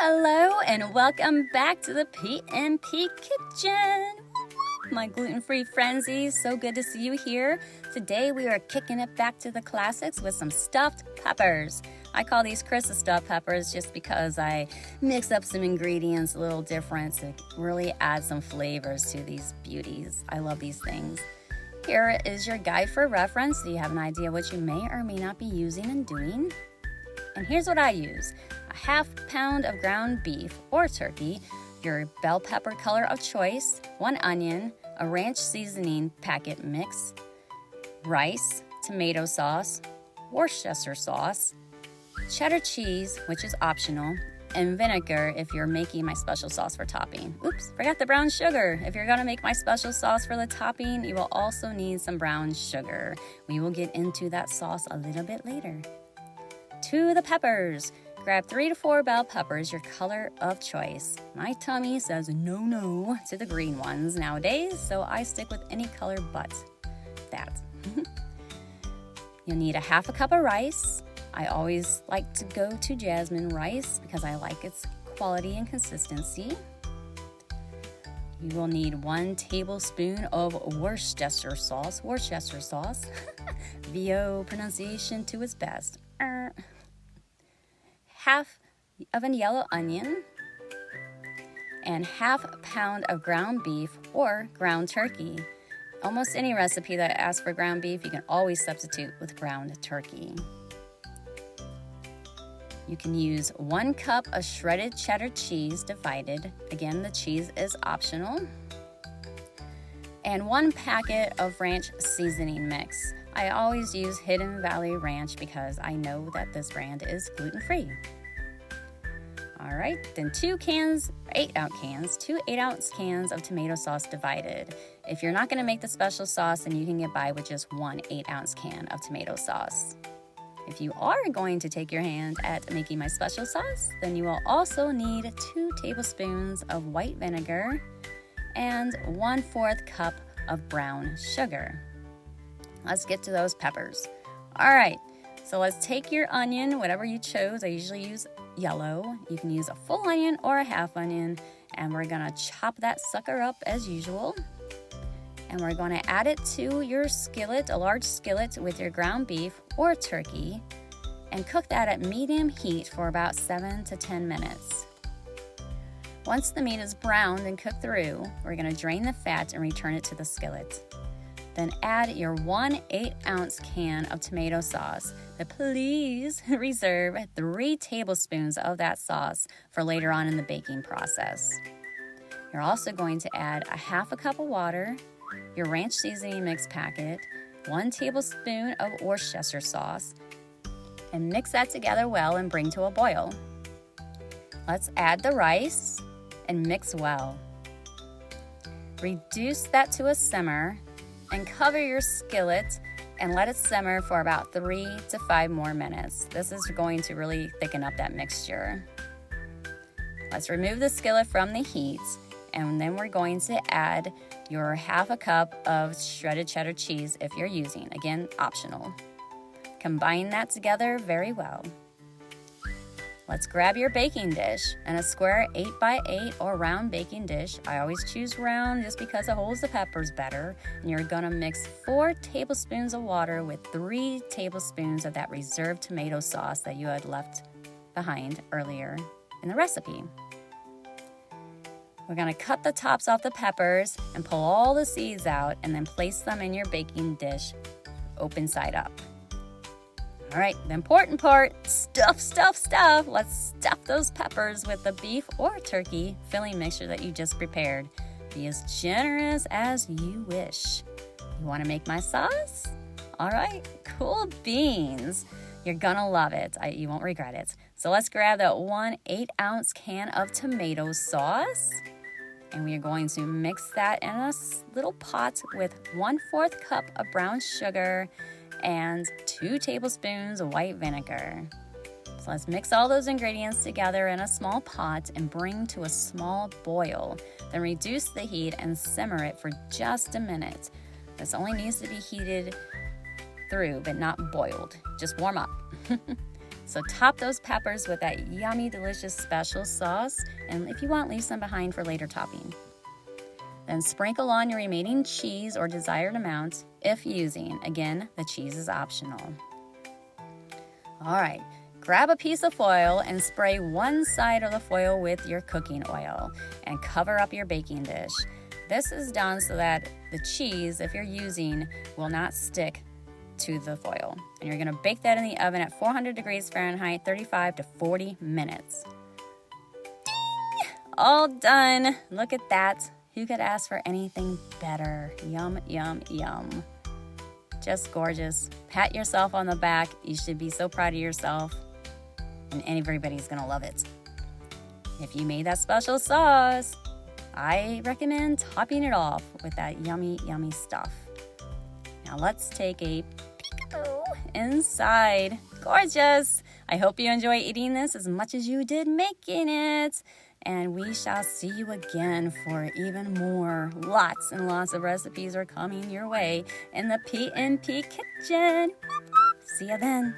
Hello and welcome back to the PmP Kitchen. My gluten-free frenzies, so good to see you here. Today we are kicking it back to the classics with some stuffed peppers. I call these Kris Stuffed Peppers just because I mix up some ingredients a little different to really add some flavors to these beauties. I love these things. Here is your guide for reference so you have an idea what you may or may not be using and doing. And here's what I use. A half pound of ground beef or turkey, your bell pepper color of choice, 1 onion, a ranch seasoning packet mix, rice, tomato sauce, Worcestershire sauce, cheddar cheese, which is optional, and vinegar if you're making my special sauce for topping. Oops, forgot the brown sugar. If you're gonna make my special sauce for the topping, you will also need some brown sugar. We will get into that sauce a little bit later. To the peppers. Grab 3 to 4 bell peppers, your color of choice. My tummy says no to the green ones nowadays, so I stick with any color but that. You'll need a half a cup of rice. I always like to go to jasmine rice because I like its quality and consistency. You will need 1 tablespoon of Worcestershire sauce. VO pronunciation to its best. Half of a yellow onion, and half a pound of ground beef or ground turkey. Almost any recipe that asks for ground beef, you can always substitute with ground turkey. You can use 1 cup of shredded cheddar cheese divided. Again, the cheese is optional. And 1 packet of ranch seasoning mix. I always use Hidden Valley Ranch because I know that this brand is gluten-free. All right, then 2 8-ounce cans of tomato sauce divided. If you're not gonna make the special sauce, then you can get by with just 1 8-ounce can of tomato sauce. If you are going to take your hand at making my special sauce, then you will also need 2 tablespoons of white vinegar and 1/4 cup of brown sugar. Let's get to those peppers. All right, so let's take your onion, whatever you chose. I usually use yellow. You can use a full onion or a half onion, and we're gonna chop that sucker up as usual. And we're gonna add it to your skillet, a large skillet with your ground beef or turkey, and cook that at medium heat for about 7 to 10 minutes. Once the meat is browned and cooked through, we're gonna drain the fat and return it to the skillet. Then add your 1 8-ounce can of tomato sauce, but please reserve 3 tablespoons of that sauce for later on in the baking process. You're also going to add a half a cup of water, your ranch seasoning mix packet, 1 tablespoon of Worcestershire sauce, and mix that together well and bring to a boil. Let's add the rice and mix well. Reduce that to a simmer and cover your skillet and let it simmer for about 3 to 5 more minutes. This is going to really thicken up that mixture. Let's remove the skillet from the heat, and then we're going to add your half a cup of shredded cheddar cheese if you're using, again, optional. Combine that together very well. Let's grab your baking dish and a square 8x8 or round baking dish. I always choose round just because it holds the peppers better. And you're gonna mix 4 tablespoons of water with 3 tablespoons of that reserved tomato sauce that you had left behind earlier in the recipe. We're gonna cut the tops off the peppers and pull all the seeds out and then place them in your baking dish open side up. All right, the important part, stuff. Let's stuff those peppers with the beef or turkey filling mixture that you just prepared. Be as generous as you wish. You wanna make my sauce? All right, cool beans. You're gonna love it, you won't regret it. So let's grab that 1 8-ounce can of tomato sauce, and we are going to mix that in a little pot with 1/4 cup of brown sugar and 2 tablespoons of white vinegar. So let's mix all those ingredients together in a small pot and bring to a small boil. Then reduce the heat and simmer it for just a minute. This only needs to be heated through, but not boiled. Just warm up. So top those peppers with that yummy, delicious special sauce, and if you want, leave some behind for later topping. Then sprinkle on your remaining cheese or desired amount if using. Again, the cheese is optional. All right, grab a piece of foil and spray one side of the foil with your cooking oil and cover up your baking dish. This is done so that the cheese, if you're using, will not stick to the foil. And you're gonna bake that in the oven at 400 degrees Fahrenheit, 35 to 40 minutes. Ding! All done. Look at that. Who could ask for anything better? Yum, yum, yum. Just gorgeous. Pat yourself on the back. You should be so proud of yourself. And everybody's gonna love it. If you made that special sauce, I recommend topping it off with that yummy, yummy stuff. Now let's take a peekaboo inside. Gorgeous. I hope you enjoy eating this as much as you did making it. And we shall see you again for even more. Lots and lots of recipes are coming your way in the PmP Kitchen. See you then.